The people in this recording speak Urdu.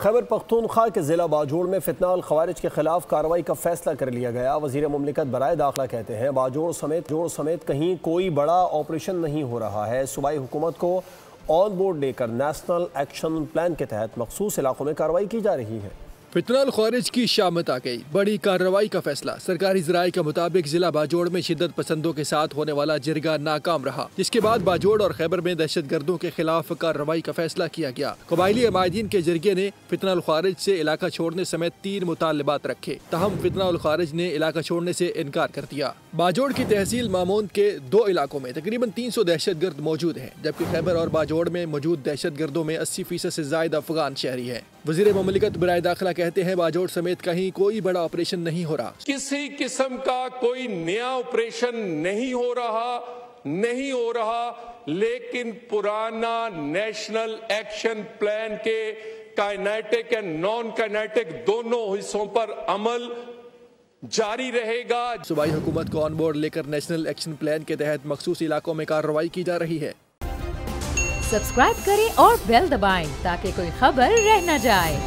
خیبر پختونخوا کے ضلع باجوڑ میں فتنہ الخوارج کے خلاف کارروائی کا فیصلہ کر لیا گیا۔ وزیر مملکت برائے داخلہ کہتے ہیں باجوڑ سمیت کہیں کوئی بڑا آپریشن نہیں ہو رہا ہے۔ صوبائی حکومت کو آن بورڈ لے کر نیشنل ایکشن پلان کے تحت مخصوص علاقوں میں کارروائی کی جا رہی ہے۔ فتنہ الخوارج کی شامت آ گئی، بڑی کارروائی کا فیصلہ۔ سرکاری ذرائع کے مطابق ضلع باجوڑ میں شدت پسندوں کے ساتھ ہونے والا جرگہ ناکام رہا، جس کے بعد باجوڑ اور خیبر میں دہشت گردوں کے خلاف کارروائی کا فیصلہ کیا گیا۔ قبائلی عمائدین کے جرگے نے فتنہ الخوارج سے علاقہ چھوڑنے سمیت 3 مطالبات رکھے، تاہم فتنہ الخوارج نے علاقہ چھوڑنے سے انکار کر دیا۔ باجوڑ کی تحصیل ماموند کے 2 علاقوں میں تقریباً 300 دہشت گرد موجود ہیں، جبکہ خیبر اور باجوڑ میں موجود دہشت گردوں میں 80% سے زائد افغان شہری ہیں۔ وزیر مملکت برائے داخلہ کہتے ہیں باجوڑ سمیت کہیں کوئی بڑا آپریشن نہیں ہو رہا۔ کسی قسم کا کوئی نیا آپریشن نہیں ہو رہا، لیکن پرانا نیشنل ایکشن پلان کے کائنیٹک اور نان کائنیٹک دونوں حصوں پر عمل جاری رہے گا۔ صوبائی حکومت کو آن بورڈ لے کر نیشنل ایکشن پلان کے تحت مخصوص علاقوں میں کارروائی کی جا رہی ہے۔ سبسکرائب کریں اور بیل دبائیں تاکہ کوئی خبر رہ نہ جائے۔